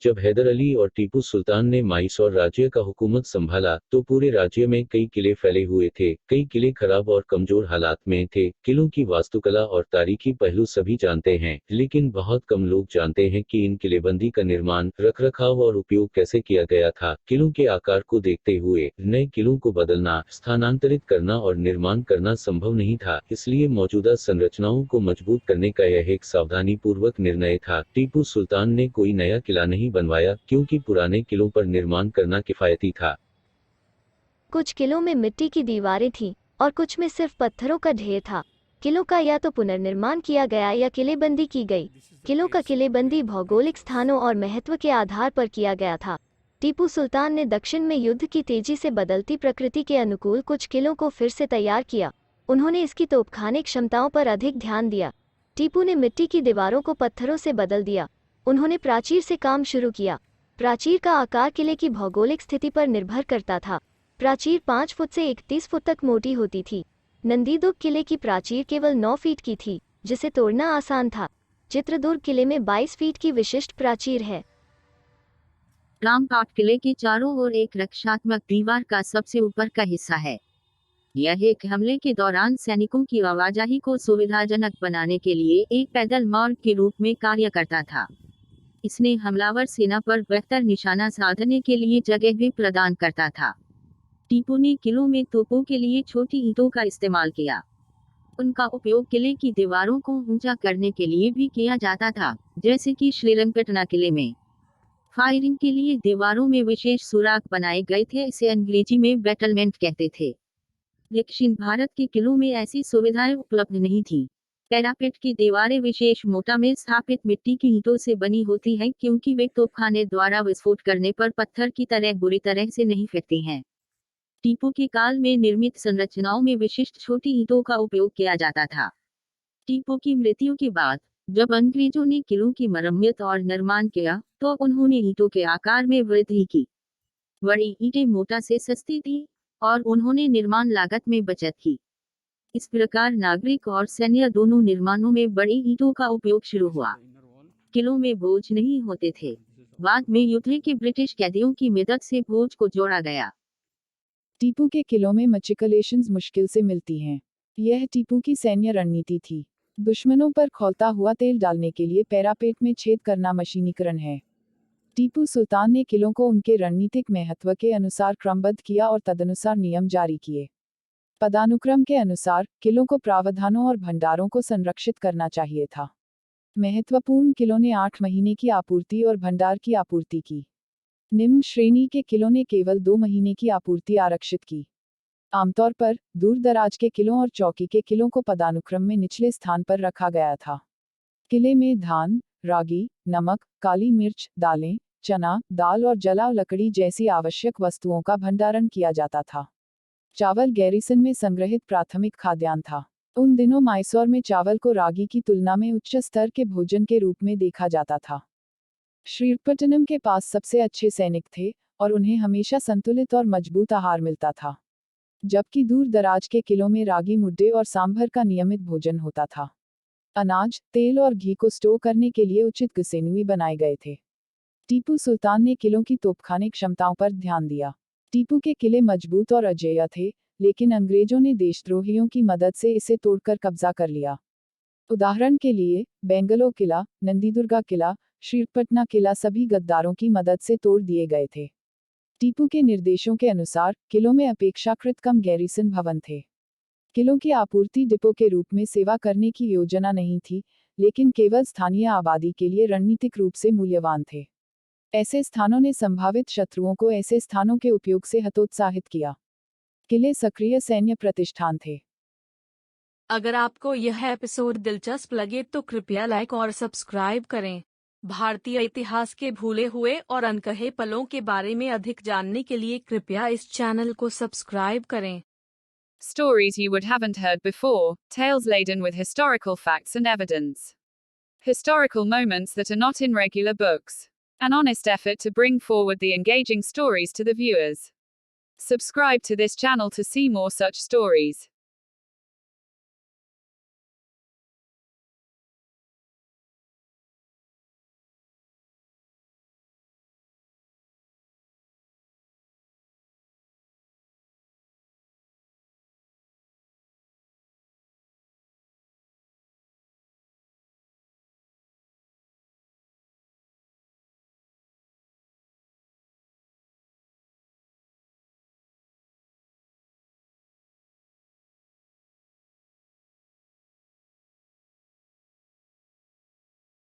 जब हैदर अली और टीपू सुल्तान ने माइसौर राज्य का हुकूमत संभाला, तो पूरे राज्य में कई किले फैले हुए थे। कई किले खराब और कमजोर हालात में थे। किलों की वास्तुकला और तारीखी पहलू सभी जानते हैं, लेकिन बहुत कम लोग जानते हैं कि इन किलेबंदी का निर्माण, रखरखाव और उपयोग कैसे किया गया था। किलों के आकार को देखते हुए नए किलों को बदलना, स्थानांतरित करना और निर्माण करना संभव नहीं था, इसलिए मौजूदा संरचनाओं को मजबूत करने का यह एक सावधानीपूर्वक निर्णय था। टीपू सुल्तान ने कोई नया किला नहीं बनवाया, क्योंकि पुराने किलों पर निर्माण करना किफायती था। कुछ किलों में मिट्टी की दीवारें थीं और कुछ में सिर्फ पत्थरों का ढेर था। किलों का या तो पुनर्निर्माण किया गया या किलेबंदी की गई। किलों का किलेबंदी भौगोलिक स्थानों और महत्व के आधार पर किया गया था। टीपू सुल्तान ने दक्षिण में युद्ध की तेजी से बदलती प्रकृति के अनुकूल कुछ किलों को फिर से तैयार किया। उन्होंने इसकी तोपखाने क्षमताओं पर अधिक ध्यान दिया। टीपू ने मिट्टी की दीवारों को पत्थरों से बदल दिया। उन्होंने प्राचीर से काम शुरू किया। प्राचीर का आकार किले की भौगोलिक स्थिति पर निर्भर करता था। प्राचीर 5 फुट से 31 फुट तक मोटी होती थी। नंदीदुर्ग किले की प्राचीर केवल 9 फीट की थी, जिसे तोड़ना आसान था। चित्रदुर्ग किले में 22 फीट की विशिष्ट प्राचीर है। रामघाट किले के चारों ओर एक रक्षात्मक दीवार का सबसे ऊपर का हिस्सा है। यह एक हमले के दौरान सैनिकों की आवाजाही को सुविधाजनक बनाने के लिए एक पैदल मार्ग के रूप में कार्य करता था। इसने हमलावर सेना पर बेहतर निशाना साधने के लिए जगह भी प्रदान करता था। टीपू ने किलों में तोपों के लिए छोटी ईंटों का इस्तेमाल किया। उनका उपयोग किले की दीवारों को ऊंचा करने के लिए भी किया जाता था, जैसे कि श्रीरंगपटना किले में। फायरिंग के लिए दीवारों में विशेष सुराख बनाए गए थे, इसे अंग्रेजी में बैटलमेंट कहते थे। दक्षिण भारत के किलों में ऐसी सुविधाएं उपलब्ध नहीं थीं। पैरापेट की दीवारें विशेष मोटा में स्थापित मिट्टी की ईंटों से बनी होती हैं, क्योंकि वे तोपखाने द्वारा विस्फोट करने पर पत्थर की तरह बुरी तरह से नहीं फटती हैं। टीपू के काल में निर्मित संरचनाओं में विशिष्ट छोटी ईंटों का उपयोग किया जाता था। टीपू की मृत्यु के बाद जब अंग्रेजों ने किलों की मरम्मत और निर्माण किया, तो उन्होंने ईंटों के आकार में वृद्धि की। बड़ी ईंटें मोटा से सस्ती थी और उन्होंने निर्माण लागत में बचत की। इस प्रकार नागरिक और सैन्य दोनों निर्माणों में बड़ी ईंटों का उपयोग शुरू हुआ। किलों में बोझ नहीं होते थे। बाद में युद्ध के ब्रिटिश कैदियों की मदद से बोझ को जोड़ा गया। टीपू के किलों में मैट्रिकुलेशंस मुश्किल से मिलती हैं। यह टीपू की सैन्य रणनीति थी। दुश्मनों पर खौलता हुआ तेल डालने के लिए पैरापेट में छेद करना मशीनीकरण है। टीपू सुल्तान ने किलों को उनके रणनीतिक महत्व के अनुसार क्रमबद्ध किया और तदनुसार नियम जारी किए। पदानुक्रम के अनुसार किलों को प्रावधानों और भंडारों को संरक्षित करना चाहिए था। महत्वपूर्ण किलों ने 8 महीने की आपूर्ति और भंडार की आपूर्ति की। निम्न श्रेणी के किलों ने केवल 2 महीने की आपूर्ति आरक्षित की। आमतौर पर दूर दराज के किलों और चौकी के किलों को पदानुक्रम में निचले स्थान पर रखा गया था। किले में धान, रागी, नमक, काली मिर्च, दालें, चना, दाल और जलाव लकड़ी जैसी आवश्यक वस्तुओं का भंडारण किया जाता था। चावल गैरिसन में संग्रहित प्राथमिक खाद्यान्न था। उन दिनों माइसौर में चावल को रागी की तुलना में उच्च स्तर के भोजन के रूप में देखा जाता था। श्रीरंगपट्टनम के पास सबसे अच्छे सैनिक थे और उन्हें हमेशा संतुलित और मजबूत आहार मिलता था, जबकि दूर दराज के किलों में रागी मुद्दे और सांभर का नियमित भोजन होता था। अनाज, तेल और घी को स्टोर करने के लिए उचित गसेनुई बनाए गए थे। टीपू सुल्तान ने किलों की तोपखाने क्षमताओं पर ध्यान दिया। टीपू के किले मजबूत और अजेय थे, लेकिन अंग्रेजों ने देशद्रोहियों की मदद से इसे तोड़कर कब्जा कर लिया। उदाहरण के लिए, बेंगलोर किला, नंदीदुर्गा किला, श्रीरंगपटना किला सभी गद्दारों की मदद से तोड़ दिए गए थे। टीपू के निर्देशों के अनुसार किलों में अपेक्षाकृत कम गैरिसन भवन थे। किलों की आपूर्ति डिपो के रूप में सेवा करने की योजना नहीं थी, लेकिन केवल स्थानीय आबादी के लिए रणनीतिक रूप से मूल्यवान थे। ऐसे स्थानों ने संभावित शत्रुओं को ऐसे स्थानों के उपयोग से हतोत्साहित किया। किले सक्रिय सैन्य प्रतिष्ठान थे। अगर आपको यह एपिसोड दिलचस्प लगे तो कृपया लाइक और सब्सक्राइब करें। भारतीय इतिहास के भूले हुए और अनकहे पलों के बारे में अधिक जानने के लिए कृपया इस चैनल को सब्सक्राइब करें। Stories you would haven't heard before, tales laden with historical facts and evidence. Historical moments that are not in regular books. An honest effort to bring forward the engaging stories to the viewers. Subscribe to this channel to see more such stories.